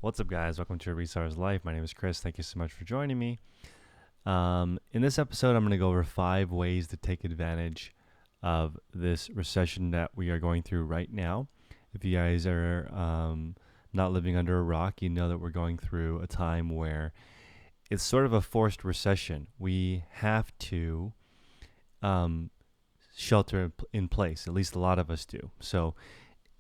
What's up, guys? Welcome to A Restar's Life. My name is Chris. Thank you so much for joining me. In this episode, I'm going to go over 5 ways to take advantage of this recession that we are going through right now. If you guys are not living under a rock, you know that we're going through a time where it's sort of a forced recession. We have to shelter in place. At least a lot of us do. So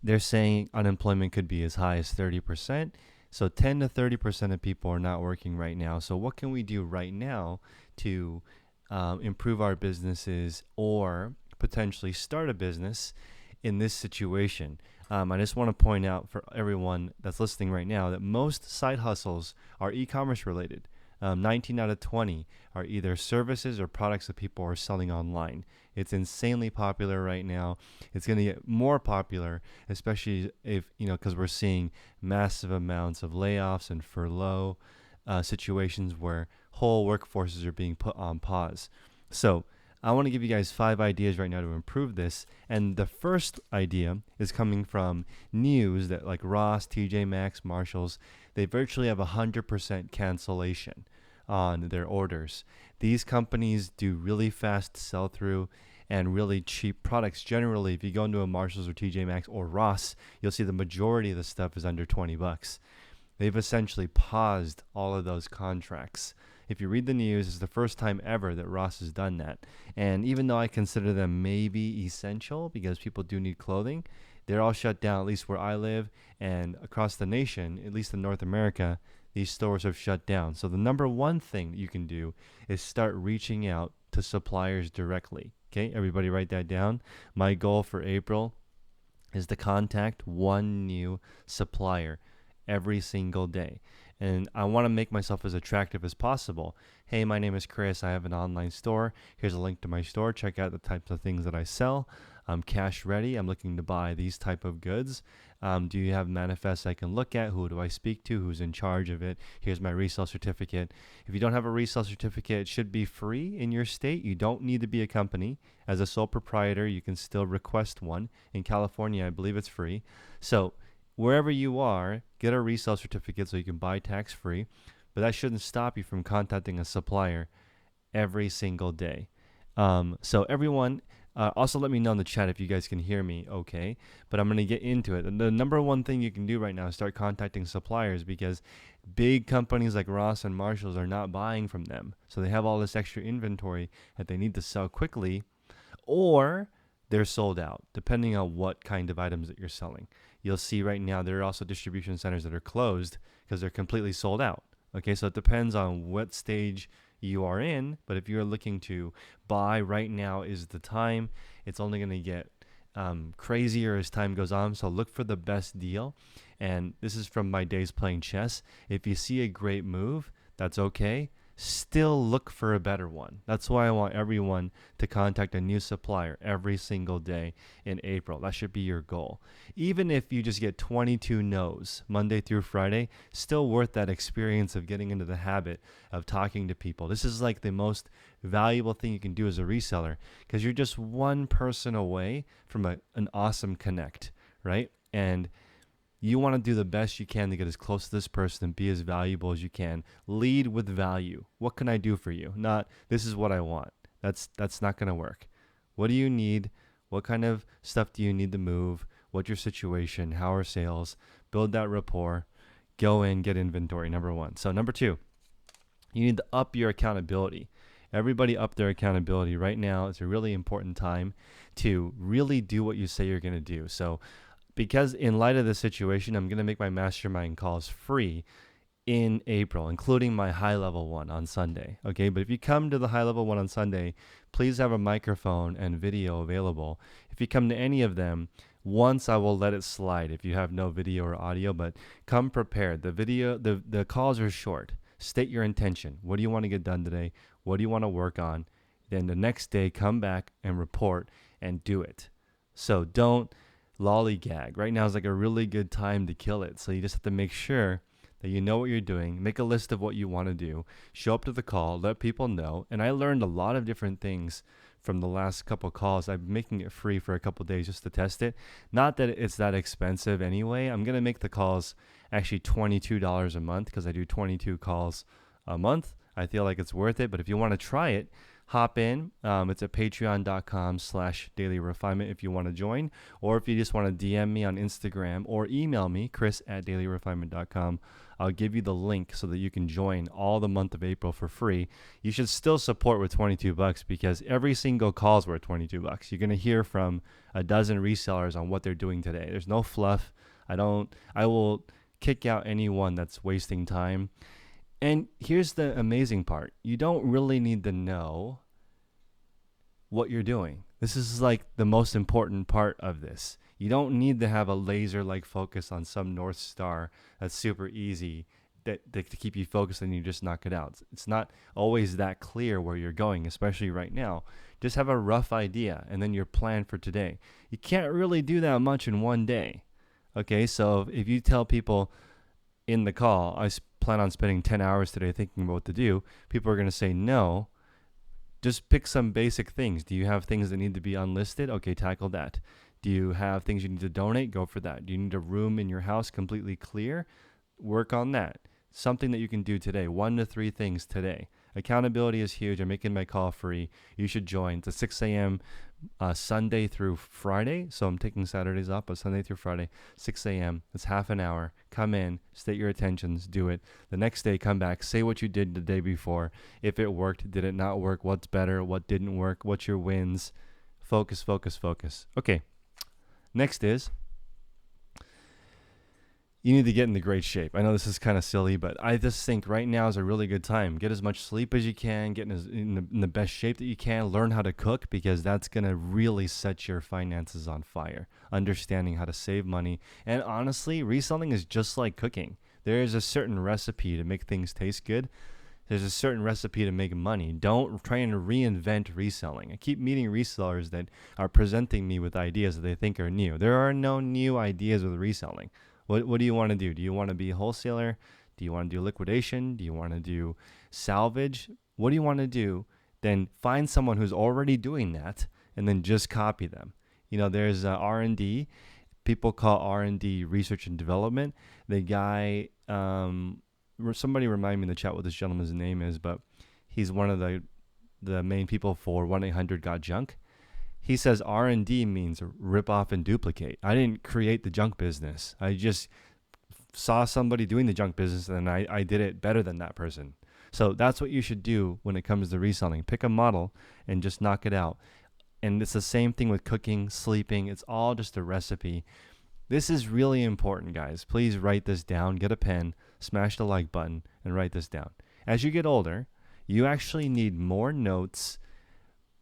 they're saying unemployment could be as high as 30%. So 10 to 30% of people are not working right now. So what can we do right now to improve our businesses or potentially start a business in this situation? I just want to point out for everyone that's listening right now that most side hustles are e-commerce related. 19 out of 20 are either services or products that people are selling online. It's insanely popular right now. It's going to get more popular, especially if, because we're seeing massive amounts of layoffs and furlough situations where whole workforces are being put on pause. So I want to give you guys 5 ideas right now to improve this. And the first idea is coming from news that like Ross, TJ Maxx, Marshalls, they virtually have 100% cancellation on their orders. These companies do really fast sell-through and really cheap products. Generally, if you go into a Marshalls or TJ Maxx or Ross, you'll see the majority of the stuff is under $20. They've essentially paused all of those contracts. If you read the news, it's the first time ever that Ross has done that. And even though I consider them maybe essential because people do need clothing, they're all shut down, at least where I live, and across the nation, at least in North America, these stores have shut down. So the number one thing that you can do is start reaching out to suppliers directly. Okay, everybody write that down. My goal for April is to contact one new supplier every single day. And I want to make myself as attractive as possible. Hey, my name is Chris. I have an online store. Here's a link to my store. Check out the types of things that I sell. I'm cash ready. I'm looking to buy these type of goods. Do you have manifests I can look at? Who do I speak to? Who's in charge of it? Here's my resale certificate. If you don't have a resale certificate, it should be free in your state. You don't need to be a company. As a sole proprietor, you can still request one. In California, I believe it's free. So wherever you are, get a resale certificate so you can buy tax-free. But that shouldn't stop you from contacting a supplier every single day. So everyone, also let me know in the chat if you guys can hear me okay. But I'm going to get into it. And the number one thing you can do right now is start contacting suppliers because big companies like Ross and Marshalls are not buying from them. So they have all this extra inventory that they need to sell quickly, or they're sold out, depending on what kind of items that you're selling. You'll see right now there are also distribution centers that are closed because they're completely sold out. Okay, so it depends on what stage you are in, but if you're looking to buy right now is the time. It's only going to get crazier as time goes on, so look for the best deal. And this is from my days playing chess. If you see a great move, that's okay. Still look for a better one. That's why I want everyone to contact a new supplier every single day in April. That should be your goal. Even if you just get 22 no's Monday through Friday, still worth that experience of getting into the habit of talking to people. This is like the most valuable thing you can do as a reseller because you're just one person away from an awesome connect, right? And you want to do the best you can to get as close to this person and be as valuable as you can. Lead with value. What can I do for you? Not, this is what I want. That's not going to work. What do you need? What kind of stuff do you need to move? What's your situation? How are sales? Build that rapport. Go in, get inventory, number one. So number 2, you need to up your accountability. Everybody up their accountability. Right now, it's a really important time to really do what you say you're going to do. So because in light of the situation, I'm going to make my mastermind calls free in April, including my high-level one on Sunday. Okay, but if you come to the high-level one on Sunday, please have a microphone and video available. If you come to any of them, once I will let it slide if you have no video or audio, but come prepared. The calls are short. State your intention. What do you want to get done today? What do you want to work on? Then the next day, come back and report and do it. So don't lollygag. Right now is like a really good time to kill it. So you just have to make sure that you know what you're doing, make a list of what you want to do, show up to the call, let people know. And I learned a lot of different things from the last couple calls, I'm making it free for a couple days just to test it. Not that it's that expensive anyway. I'm going to make the calls actually $22 a month because I do 22 calls a month. I feel like it's worth it. But if you want to try it, hop in. It's at patreon.com/dailyrefinement if you want to join, or if you just want to DM me on Instagram or email me, chris@dailyrefinement.com. I'll give you the link so that you can join all the month of April for free. You should still support with $22 because every single call is worth $22. You're going to hear from a dozen resellers on what they're doing today. There's no fluff. I will kick out anyone that's wasting time. And here's the amazing part. You don't really need to know what you're doing. This is like the most important part of this. You don't need to have a laser-like focus on some North Star that's super easy to keep you focused and you just knock it out. It's not always that clear where you're going, especially right now. Just have a rough idea and then your plan for today. You can't really do that much in one day. Okay, so if you tell people in the call, I plan on spending 10 hours today thinking about what to do, people are going to say no. Just pick some basic things. Do you have things that need to be unlisted? Okay, tackle that. Do you have things you need to donate? Go for that. Do you need a room in your house completely clear? Work on that. Something that you can do today. 1 to 3 things today. Accountability is huge. I'm making my call free. You should join. It's a 6 a.m. Sunday through Friday. So I'm taking Saturdays off, but Sunday through Friday, 6 a.m. It's half an hour. Come in, state your intentions, do it. The next day, come back, say what you did the day before. If it worked, did it not work? What's better? What didn't work? What's your wins? Focus, focus, focus. Okay. Next is, you need to get into great shape. I know this is kind of silly, but I just think right now is a really good time. Get as much sleep as you can, get in the best shape that you can, learn how to cook because that's going to really set your finances on fire. Understanding how to save money. And honestly, reselling is just like cooking. There is a certain recipe to make things taste good. There's a certain recipe to make money. Don't try and reinvent reselling. I keep meeting resellers that are presenting me with ideas that they think are new. There are no new ideas with reselling. What do you want to do? Do you want to be a wholesaler? Do you want to do liquidation? Do you want to do salvage? What do you want to do? Then find someone who's already doing that and then just copy them. You know, there's R&D. People call R&D research and development. The guy, somebody remind me in the chat what this gentleman's name is, but he's one of the main people for 1-800-GOT-JUNK. He says R&D means rip off and duplicate. I didn't create the junk business. I just saw somebody doing the junk business and I did it better than that person. So that's what you should do when it comes to reselling. Pick a model and just knock it out. And it's the same thing with cooking, sleeping. It's all just a recipe. This is really important, guys. Please write this down. Get a pen, smash the like button, and write this down. As you get older, you actually need more notes,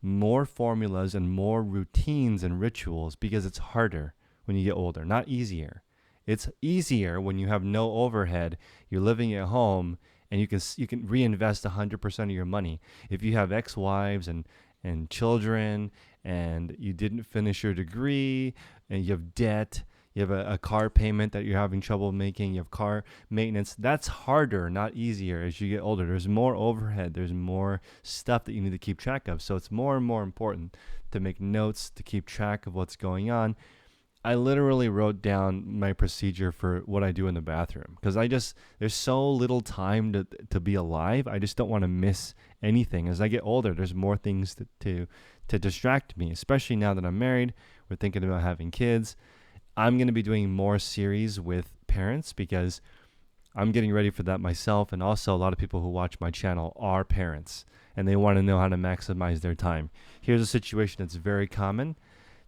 more formulas, and more routines and rituals because it's harder when you get older, not easier. It's easier when you have no overhead, you're living at home, and you can reinvest 100% of your money. If you have ex-wives and children, and you didn't finish your degree, and you have debt, you have a car payment that you're having trouble making, you have car maintenance, that's harder, not easier as you get older. There's more overhead, there's more stuff that you need to keep track of. So it's more and more important to make notes, to keep track of what's going on. I literally wrote down my procedure for what I do in the bathroom because there's so little time to be alive. I just don't want to miss anything. As I get older, there's more things to distract me, especially now that I'm married. We're thinking about having kids. I'm going to be doing more series with parents because I'm getting ready for that myself. And also a lot of people who watch my channel are parents and they want to know how to maximize their time. Here's a situation that's very common.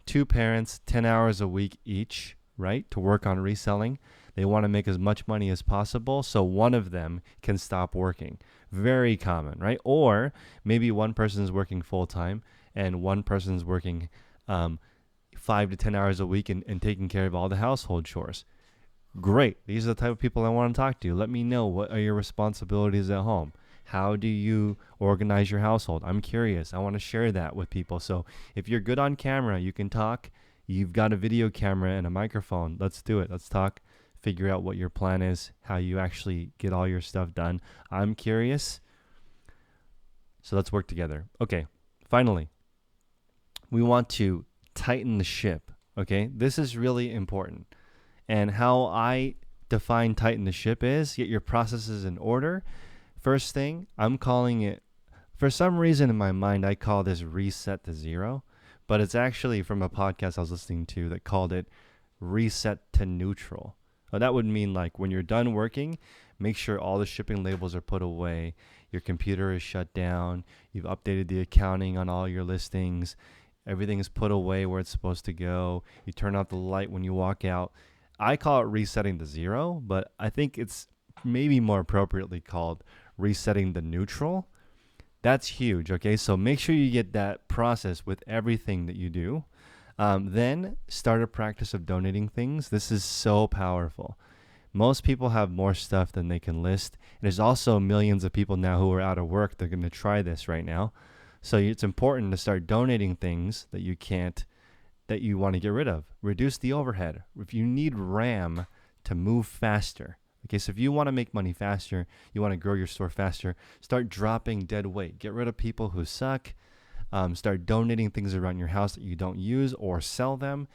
2 parents, 10 hours a week each, right, to work on reselling. They want to make as much money as possible so one of them can stop working. Very common, right? Or maybe one person is working full-time and one person is working 5 to 10 hours a week and taking care of all the household chores. Great. These are the type of people I want to talk to. Let me know, what are your responsibilities at home? How do you organize your household? I'm curious. I want to share that with people. So if you're good on camera, you can talk. You've got a video camera and a microphone. Let's do it. Let's talk. Figure out what your plan is, how you actually get all your stuff done. I'm curious. So let's work together. Okay. Finally, we want to tighten the ship. Okay, this is really important. And how I define tighten the ship is get your processes in order. First thing, I'm calling it, for some reason in my mind, I call this reset to zero, but it's actually from a podcast I was listening to that called it reset to neutral. That would mean like when you're done working, make sure all the shipping labels are put away, your computer is shut down, you've updated the accounting on all your listings, everything is put away where it's supposed to go, you turn off the light when you walk out. I call it resetting to zero, but I think it's maybe more appropriately called resetting the neutral. That's huge, okay? So make sure you get that process with everything that you do. Then start a practice of donating things. This is so powerful. Most people have more stuff than they can list. And there's also millions of people now who are out of work. They're going to try this right now. So it's important to start donating things that you want to get rid of. Reduce the overhead. If you need RAM to move faster, okay, so if you want to make money faster, you want to grow your store faster, start dropping dead weight. Get rid of people who suck. Start donating things around your house that you don't use or sell them.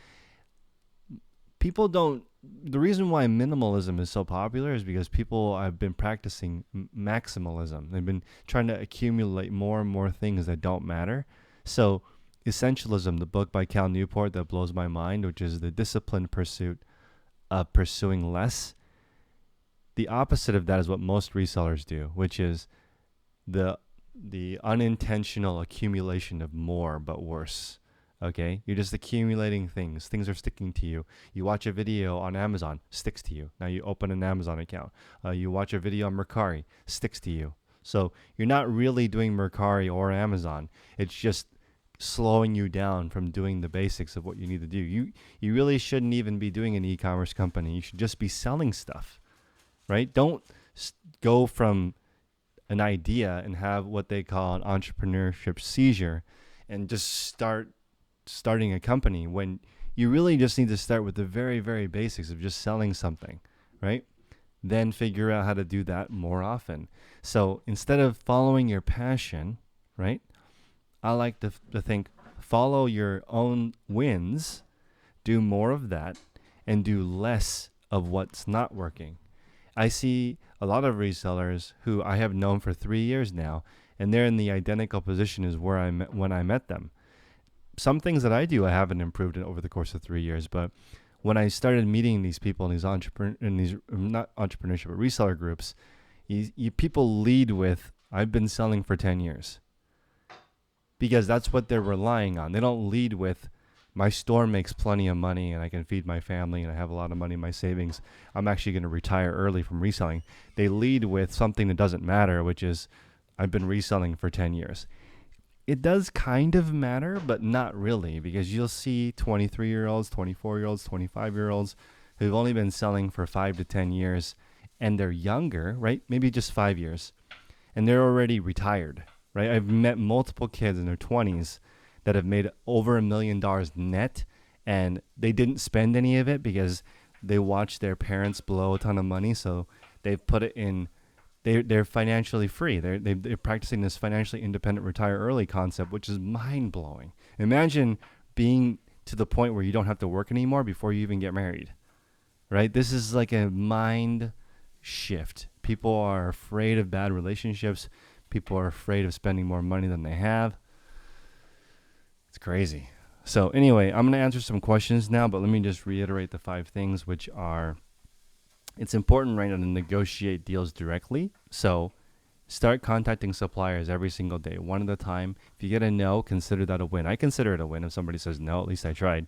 The reason why minimalism is so popular is because people have been practicing maximalism. They've been trying to accumulate more and more things that don't matter. So Essentialism, the book by Cal Newport that blows my mind, which is the disciplined pursuit of pursuing less. The opposite of that is what most resellers do, which is the unintentional accumulation of more but worse. Okay, you're just accumulating things. Things are sticking to you. You watch a video on Amazon, sticks to you. Now you open an Amazon account. You watch a video on Mercari, sticks to you. So you're not really doing Mercari or Amazon. It's just slowing you down from doing the basics of what you need to do. You really shouldn't even be doing an e-commerce company. You should just be selling stuff, right? Don't go from an idea and have what they call an entrepreneurship seizure and just starting a company when you really just need to start with the very, very basics of just selling something, right? Then figure out how to do that more often. So instead of following your passion, right? I like to think, follow your own wins, do more of that, and do less of what's not working. I see a lot of resellers who I have known for 3 years now, and they're in the identical position as where when I met them. Some things that I do I haven't improved in over the course of 3 years, but when I started meeting these people in these not entrepreneurship but reseller groups, people lead with, I've been selling for 10 years. Because that's what they're relying on. They don't lead with, my store makes plenty of money and I can feed my family and I have a lot of money in my savings. I'm actually going to retire early from reselling. They lead with something that doesn't matter, which is, I've been reselling for 10 years. It does kind of matter, but not really, because you'll see 23-year-olds, 24-year-olds, 25-year-olds who've only been selling for 5 to 10 years, and they're younger, right? Maybe just 5 years, and they're already retired. Right, I've met multiple kids in their 20s that have made over $1 million net, and they didn't spend any of it because they watched their parents blow a ton of money. So they've put it in. They're financially free. They're practicing this financially independent retire early concept, which is mind blowing. Imagine being to the point where you don't have to work anymore before you even get married. Right, this is like a mind shift. People are afraid of bad relationships. People are afraid of spending more money than they have. It's crazy. So anyway, I'm going to answer some questions now, but let me just reiterate the 5 things, which are, it's important right now to negotiate deals directly. So start contacting suppliers every single day, one at a time. If you get a no, consider that a win. I consider it a win if somebody says no, at least I tried.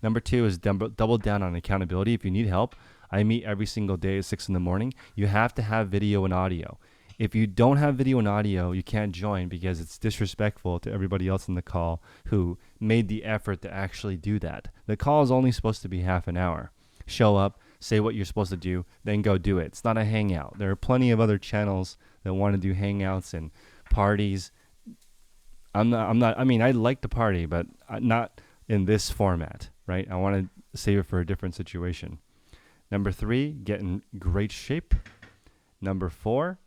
Number 2 is double down on accountability. If you need help, I meet every single day at 6 in the morning. You have to have video and audio. If you don't have video and audio, you can't join because it's disrespectful to everybody else in the call who made the effort to actually do that. The call is only supposed to be half an hour. Show up, say what you're supposed to do, then go do it. It's not a hangout. There are plenty of other channels that want to do hangouts and parties. I like to party, but not in this format, right? I want to save it for a different situation. Number 3, get in great shape. Number 4,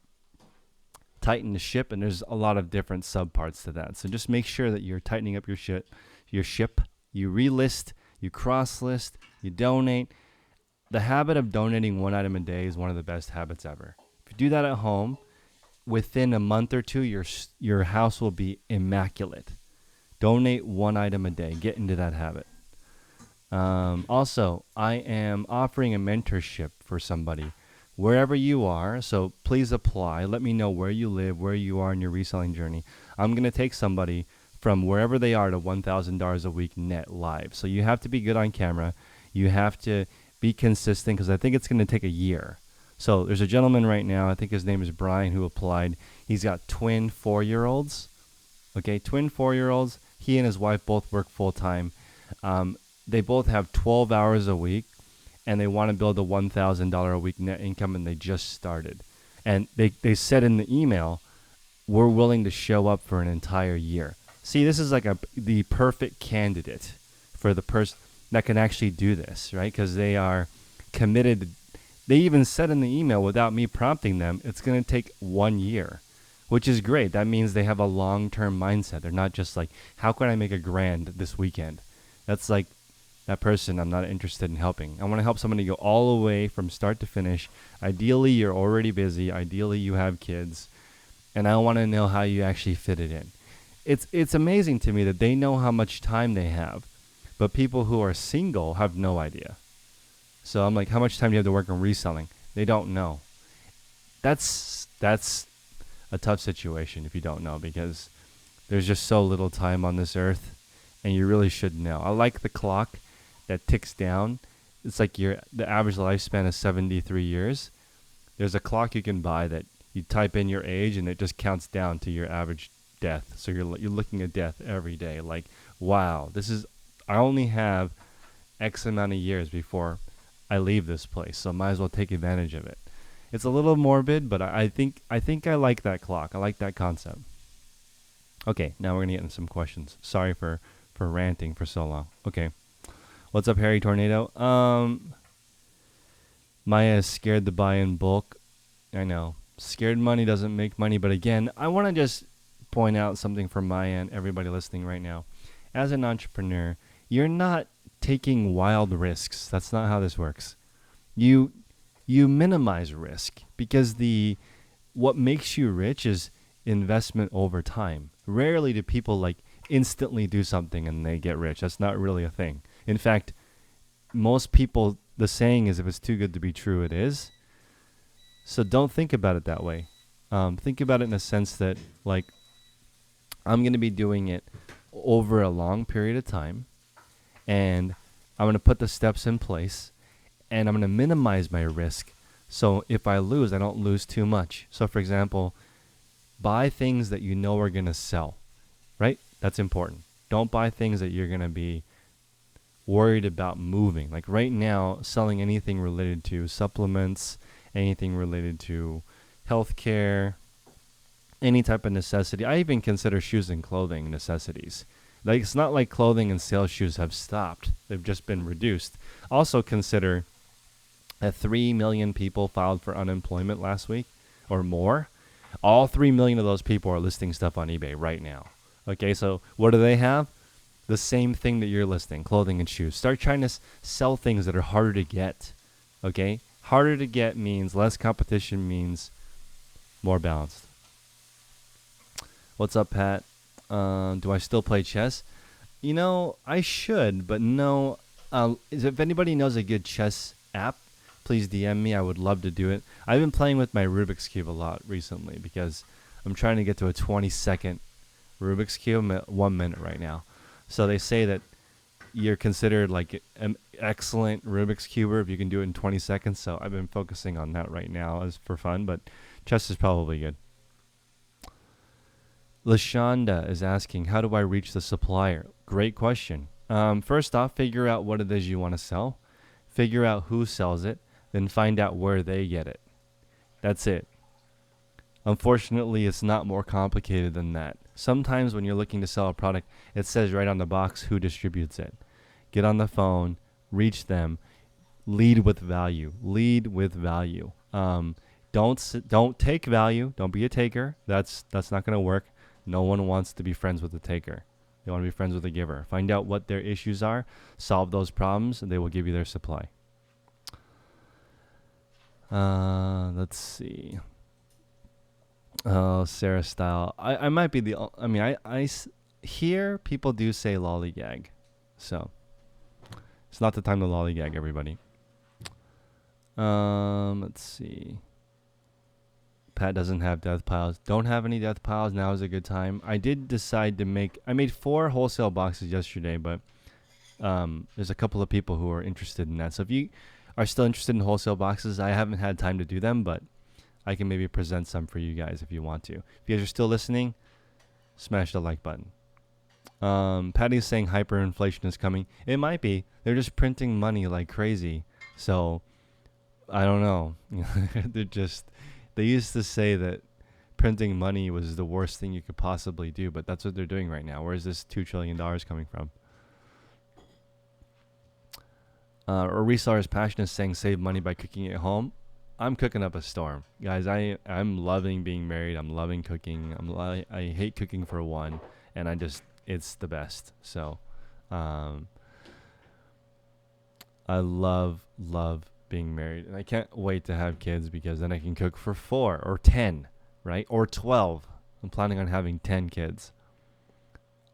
tighten the ship, and there's a lot of different subparts to that. So just make sure that you're tightening up your ship you ship, you relist, you cross list, you donate. The habit of donating one item a day is one of the best habits ever. If you do that at home, within a month or two, your house will be immaculate. Donate one item a day. Get into that habit. Also, I am offering a mentorship for somebody wherever you are. So please apply. Let me know where you live, where you are in your reselling journey. I'm going to take somebody from wherever they are to $1,000 a week net live. So you have to be good on camera. You have to be consistent because I think it's going to take a year. So there's a gentleman right now, I think his name is Brian, who applied. He's got twin 4-year-olds. Okay, twin 4-year-olds. He and his wife both work full-time. They both have 12 hours a week, and they want to build a $1,000 a week net income, and they just started. And they said in the email, we're willing to show up for an entire year. See, this is like the perfect candidate for the person that can actually do this, right? Because they are committed. They even said in the email, without me prompting them, it's going to take 1 year, which is great. That means they have a long-term mindset. They're not just like, how can I make $1,000 this weekend? That's like, that person I'm not interested in helping. I want to help somebody go all the way from start to finish. Ideally, you're already busy. Ideally, you have kids. And I want to know how you actually fit it in. It's amazing to me that they know how much time they have, but people who are single have no idea. So I'm like, how much time do you have to work on reselling? They don't know. That's a tough situation if you don't know, because there's just so little time on this earth, and you really should know. I like the clock that ticks down. It's like the average lifespan is 73 years. There's a clock you can buy that you type in your age and it just counts down to your average death. So you're looking at death every day. Like, wow, I only have X amount of years before I leave this place, so might as well take advantage of it. It's a little morbid, but I think I like that clock. I like that concept. Okay, now we're gonna get into some questions. Sorry for ranting for so long. Okay. What's up, Harry Tornado? Maya is scared to buy in bulk. I know. Scared money doesn't make money. But again, I want to just point out something from Maya and everybody listening right now. As an entrepreneur, you're not taking wild risks. That's not how this works. You minimize risk, because what makes you rich is investment over time. Rarely do people like instantly do something and they get rich. That's not really a thing. In fact, most people, the saying is, if it's too good to be true, it is. So don't think about it that way. Think about it in a sense that, like, I'm going to be doing it over a long period of time, and I'm going to put the steps in place, and I'm going to minimize my risk. So if I lose, I don't lose too much. So, for example, buy things that you know are going to sell, right? That's important. Don't buy things that you're going to be worried about moving. Like right now, selling anything related to supplements, anything related to healthcare, any type of necessity. I even consider shoes and clothing necessities. Like, it's not like clothing and sales shoes have stopped. They've just been reduced. Also consider that 3 million people filed for unemployment last week or more. All 3 million of those people are listing stuff on eBay right now. Okay, so what do they have? The same thing that you're listing, clothing and shoes. Start trying to sell things that are harder to get. Okay? Harder to get means less competition, means more balanced. What's up, Pat? Do I still play chess? You know, I should, but no. If anybody knows a good chess app, please DM me. I would love to do it. I've been playing with my Rubik's Cube a lot recently because I'm trying to get to a 20-second Rubik's Cube. I'm at 1 minute right now. So they say that you're considered like an excellent Rubik's Cuber if you can do it in 20 seconds. So I've been focusing on that right now as for fun, but chess is probably good. Lashonda is asking, how do I reach the supplier? Great question. First off, figure out what it is you want to sell. Figure out who sells it. Then find out where they get it. That's it. Unfortunately, it's not more complicated than that. Sometimes when you're looking to sell a product, it says right on the box who distributes it. Get on the phone, reach them, lead with value. Lead with value. Don't take value. Don't be a taker. That's not going to work. No one wants to be friends with a taker. They want to be friends with the giver. Find out what their issues are, solve those problems, and they will give you their supply. Let's see. Oh, Sarah Style. I might be here people do say lollygag. So it's not the time to lollygag, everybody. Let's see. Pat doesn't have death piles. Don't have any death piles. Now is a good time. I did decide to I made 4 wholesale boxes yesterday, but there's a couple of people who are interested in that. So if you are still interested in wholesale boxes, I haven't had time to do them, but I can maybe present some for you guys if you want to. If you guys are still listening, smash the like button. Patty's saying hyperinflation is coming. It might be. They're just printing money like crazy. So I don't know. They used to say that printing money was the worst thing you could possibly do, but that's what they're doing right now. Where is this $2 trillion coming from? Or reseller's passion is saying save money by cooking at home. I'm cooking up a storm, guys. I'm loving being married. I'm loving cooking. I hate cooking for one, and it's the best. So, I love being married, and I can't wait to have kids because then I can cook for 4 or 10, right? Or 12. I'm planning on having 10 kids.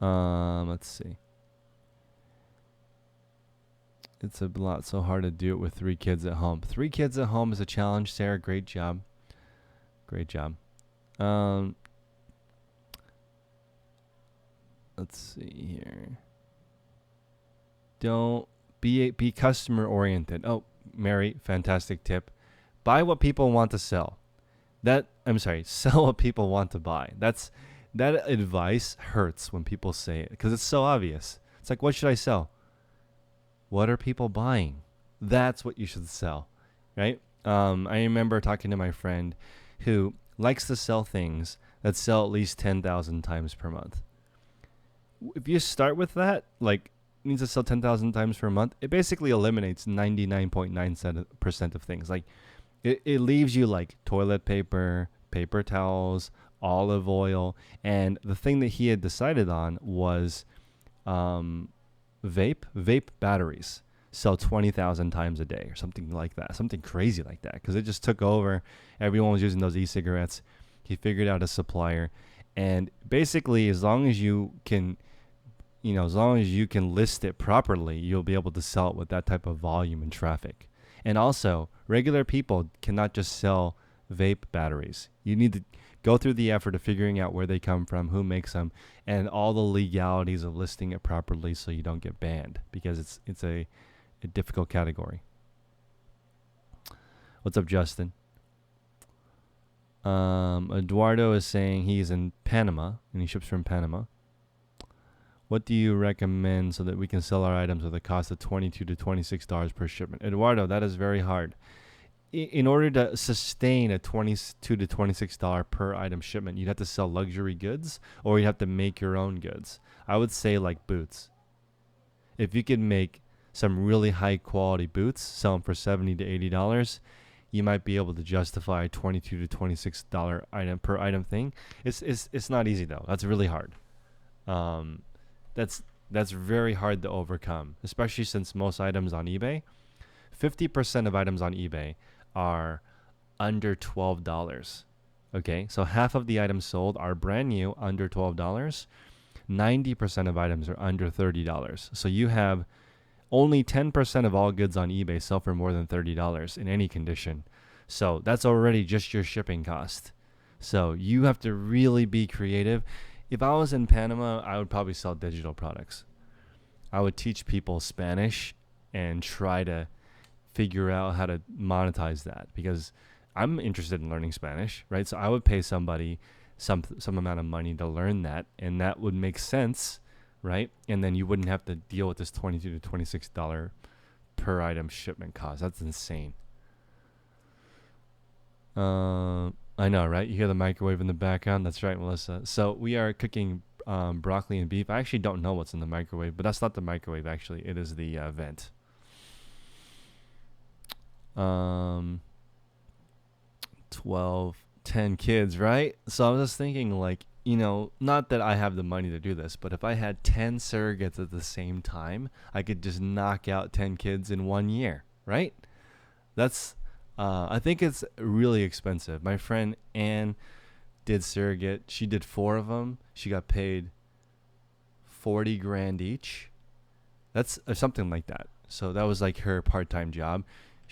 Let's see. It's a lot so hard to do it with 3 kids at home. 3 kids at home is a challenge, Sarah. Great job. Let's see here. Don't be customer oriented. Oh, Mary, fantastic tip. Buy what people want to sell. Sell what people want to buy. That advice hurts when people say it because it's so obvious. It's like, what should I sell? What are people buying? That's what you should sell, right? I remember talking to my friend who likes to sell things that sell at least 10,000 times per month. If you start with that, like needs to sell 10,000 times per month, it basically eliminates 99.97% of things. Like it leaves you like toilet paper, paper towels, olive oil, and the thing that he had decided on was vape batteries sell 20,000 times a day or something like that, something crazy like that, because it just took over. Everyone was using those e-cigarettes. He figured out a supplier, and basically as long as you can list it properly, you'll be able to sell it with that type of volume and traffic. And also, regular people cannot just sell vape batteries. You need to go through the effort of figuring out where they come from, who makes them, and all the legalities of listing it properly so you don't get banned, because it's a difficult category. What's up, Justin? Eduardo is saying he's in Panama and he ships from Panama. What do you recommend so that we can sell our items with a cost of $22 to $26 per shipment? Eduardo, that is very hard. In order to sustain a $22 to $26 per item shipment, you'd have to sell luxury goods or you'd have to make your own goods. I would say like boots. If you could make some really high quality boots, sell them for $70 to $80, you might be able to justify a $22 to $26 item per item thing. It's not easy though. That's really hard. That's very hard to overcome, especially since most items on eBay, 50% of items on eBay are under $12. Okay, so half of the items sold are brand new, under $12. 90% of items are under $30. So you have only 10% of all goods on eBay sell for more than $30 in any condition. So that's already just your shipping cost. So you have to really be creative. If I was in Panama, I would probably sell digital products. I would teach people Spanish and try to figure out how to monetize that, because I'm interested in learning Spanish, right? So I would pay somebody some amount of money to learn that, and that would make sense, right? And then you wouldn't have to deal with this $22 to $26 per item shipment cost. That's insane. I know, right? You hear the microwave in the background. That's right, Melissa. So we are cooking broccoli and beef. I actually don't know what's in the microwave, but that's not the microwave, actually. It is the vent. 12, 10 kids, right? So I was just thinking, like, not that I have the money to do this, but if I had 10 surrogates at the same time, I could just knock out 10 kids in 1 year, right? That's, I think it's really expensive. My friend Anne did surrogate. She did 4 of them. She got paid 40 grand each. That's something like that. So that was like her part-time job.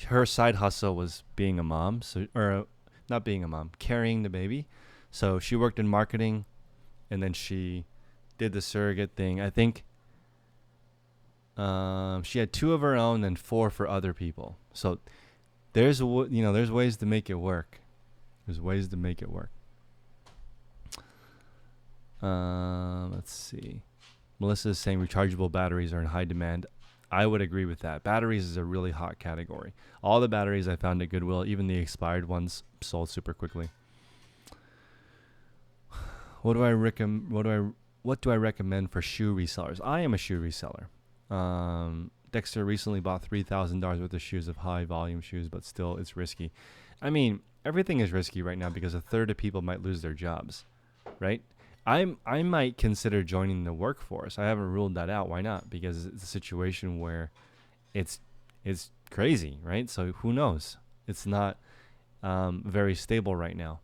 Her side hustle was being a mom, or not being a mom, carrying the baby. So she worked in marketing, and then she did the surrogate thing. I think she had 2 of her own and 4 for other people. So there's ways to make it work. There's ways to make it work. Let's see. Melissa is saying rechargeable batteries are in high demand. I would agree with that. Batteries is a really hot category. All the batteries I found at Goodwill, even the expired ones, sold super quickly. What do I recommend for shoe resellers? I am a shoe reseller. Dexter recently bought $3,000 worth of shoes, of high volume shoes, but still it's risky. I mean, everything is risky right now because a third of people might lose their jobs, right? I might consider joining the workforce. I haven't ruled that out. Why not? Because it's a situation where it's crazy, right? So who knows? It's not very stable right now.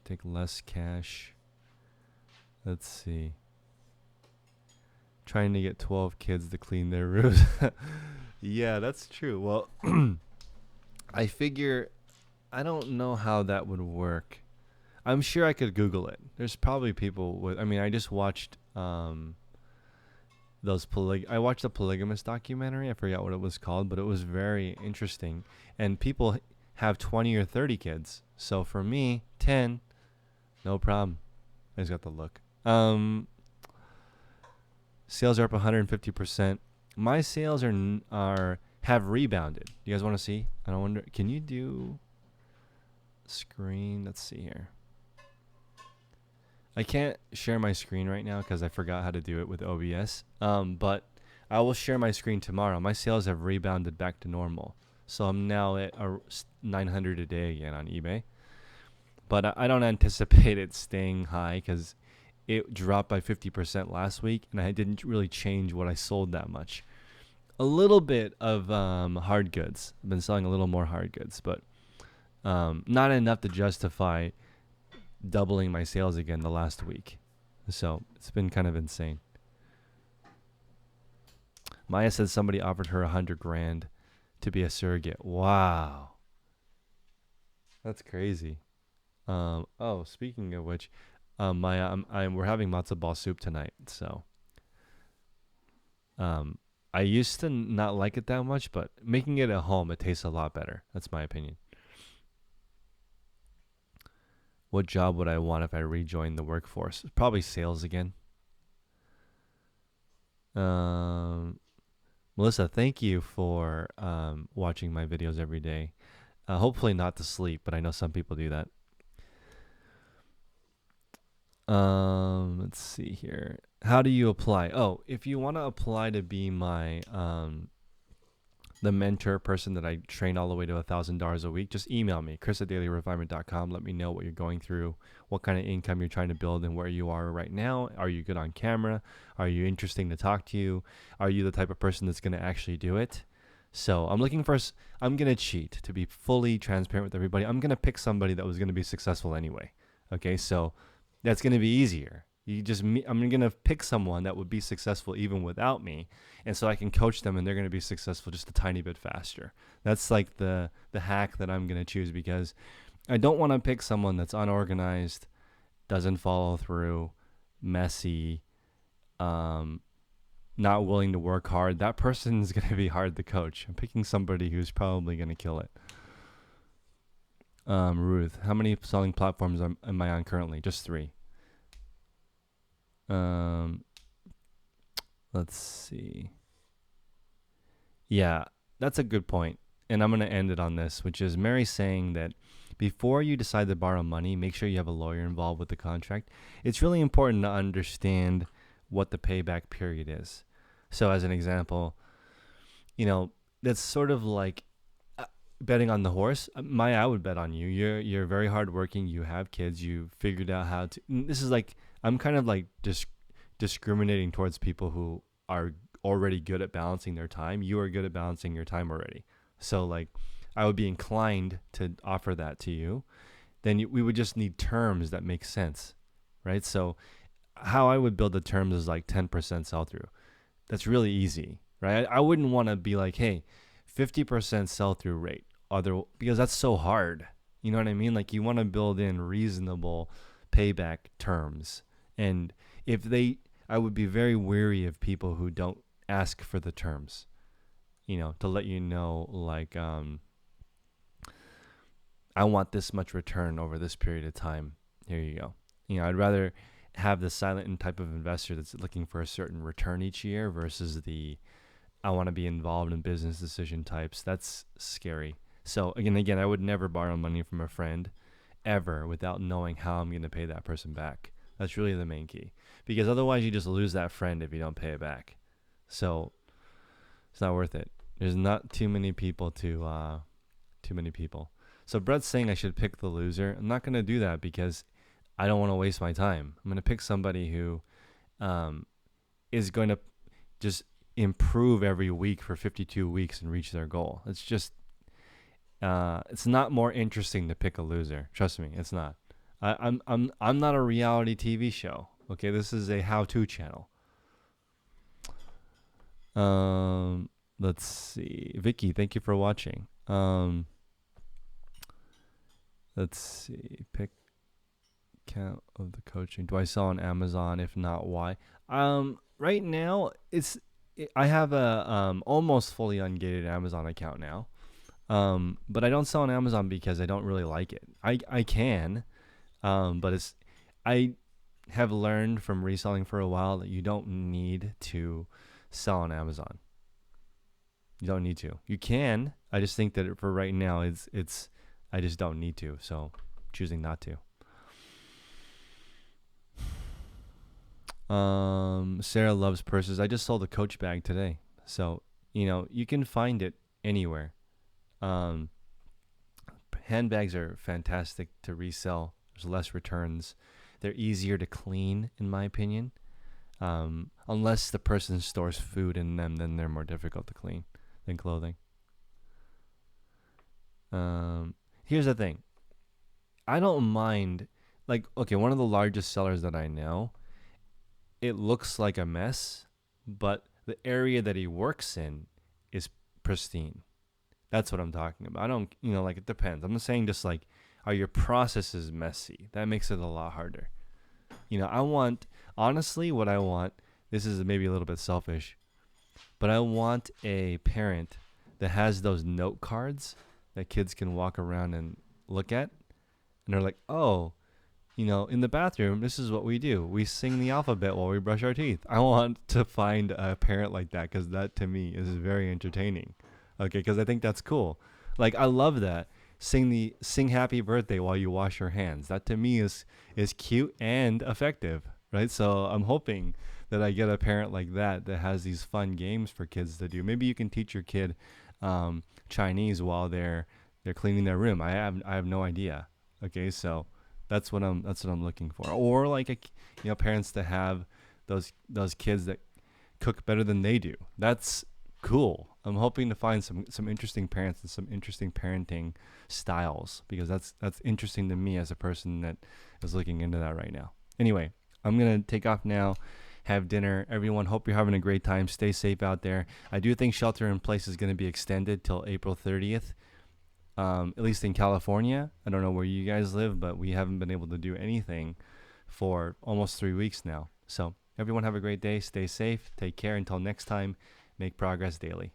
Take less cash. Let's see. Trying to get 12 kids to clean their roofs. Yeah, that's true. Well, I figure I don't know how that would work. I'm sure I could Google it. There's probably people with. I mean, I just watched I watched a polygamous documentary. I forgot what it was called, but it was very interesting. And people have 20 or 30 kids. So for me, 10, no problem. I just got the look. Sales are up 150%. My sales have rebounded. You guys want to see? I don't wonder. Can you do screen? Let's see here. I can't share my screen right now because I forgot how to do it with OBS. But I will share my screen tomorrow. My sales have rebounded back to normal. So I'm now at 900 a day again on eBay. But I don't anticipate it staying high because it dropped by 50% last week, and I didn't really change what I sold that much. A little bit of hard goods. I've been selling a little more hard goods, but not enough to justify doubling my sales again the last week. So it's been kind of insane. Maya said somebody offered her 100 grand to be a surrogate. Wow. That's crazy. Speaking of which, Maya, we're having matzo ball soup tonight. So I used to not like it that much, but making it at home, it tastes a lot better. That's my opinion. What job would I want if I rejoined the workforce? Probably sales again. Melissa, thank you for watching my videos every day. Hopefully not to sleep, but I know some people do that. Let's see here. How do you apply? Oh, if you want to apply to be my the mentor person that I train all the way to $1,000 a week, just email me, chris@dailyrefinement.com. Let me know what you're going through, what kind of income you're trying to build, and where you are right now. Are you good on camera? Are you interesting to talk to you? Are you the type of person that's going to actually do it? So I'm going to cheat to be fully transparent with everybody. I'm going to pick somebody that was going to be successful anyway. Okay, so that's going to be easier. I'm going to pick someone that would be successful even without me. And so I can coach them and they're going to be successful just a tiny bit faster. That's like the hack that I'm going to choose, because I don't want to pick someone that's unorganized, doesn't follow through, messy, not willing to work hard. That person is going to be hard to coach. I'm picking somebody who's probably going to kill it. Ruth, how many selling platforms am I on currently? Just 3. Let's see. Yeah, that's a good point. And I'm going to end it on this, which is Mary saying that before you decide to borrow money, make sure you have a lawyer involved with the contract. It's really important to understand what the payback period is. So as an example, that's sort of like betting on the horse, Maya, I would bet on you. You're very hardworking. You have kids. You figured out how to. This is like I'm kind of like discriminating towards people who are already good at balancing their time. You are good at balancing your time already. So like, I would be inclined to offer that to you. Then we would just need terms that make sense, right? So how I would build the terms is like 10% sell through. That's really easy, right? I wouldn't want to be like, hey, 50% sell through rate, because that's so hard. You know what I mean? Like you want to build in reasonable payback terms. And I would be very wary of people who don't ask for the terms, to let you know, like, I want this much return over this period of time. Here you go. I'd rather have the silent type of investor that's looking for a certain return each year versus the I want to be involved in business decision types. That's scary. So again, I would never borrow money from a friend ever without knowing how I'm going to pay that person back. That's really the main key, because otherwise you just lose that friend if you don't pay it back. So it's not worth it. There's not too many people too many people. So Brett's saying I should pick the loser. I'm not going to do that because I don't want to waste my time. I'm going to pick somebody who is going to just improve every week for 52 weeks and reach their goal. It's just, it's not more interesting to pick a loser. Trust me, it's not. I'm not a reality TV show. Okay, this is a how-to channel. Let's see. Vicky, thank you for watching. Let's see. Pick count of the coaching. Do I sell on Amazon? If not, why? Right now I have a almost fully ungated Amazon account now. But I don't sell on Amazon because I don't really like it. I can, but I have learned from reselling for a while that you don't need to sell on Amazon. You don't need to. You can. I just think that for right now, I just don't need to. So choosing not to. Sarah loves purses. I just sold a Coach bag today. So, you can find it anywhere. Handbags are fantastic to resell. There's less returns. They're easier to clean, in my opinion. Unless the person stores food in them, then they're more difficult to clean than clothing. Here's the thing. I don't mind, one of the largest sellers that I know, it looks like a mess, but the area that he works in is pristine. That's what I'm talking about. I don't, it depends. I'm not saying just are your processes messy? That makes it a lot harder. Honestly, what I want, this is maybe a little bit selfish, but I want a parent that has those note cards that kids can walk around and look at. And they're like, oh, in the bathroom, this is what we do. We sing the alphabet while we brush our teeth. I want to find a parent like that because that to me is very entertaining. Okay, because I think that's cool. I love that. Sing happy birthday while you wash your hands. That to me is cute and effective, right? So I'm hoping that I get a parent like that has these fun games for kids to do. Maybe you can teach your kid Chinese while they're cleaning their room. I have no idea. Okay, so that's what I'm looking for. Or parents that have those kids that cook better than they do. That's cool. I'm hoping to find some interesting parents and some interesting parenting styles, because that's interesting to me as a person that is looking into that right now. Anyway, I'm gonna take off now. Have dinner. Everyone, hope you're having a great time. Stay safe out there. I do think shelter in place is going to be extended till April 30th, at least in California. I don't know where you guys live, but we haven't been able to do anything for almost 3 weeks now. So everyone have a great day. Stay safe. Take care. Until next time, make progress daily.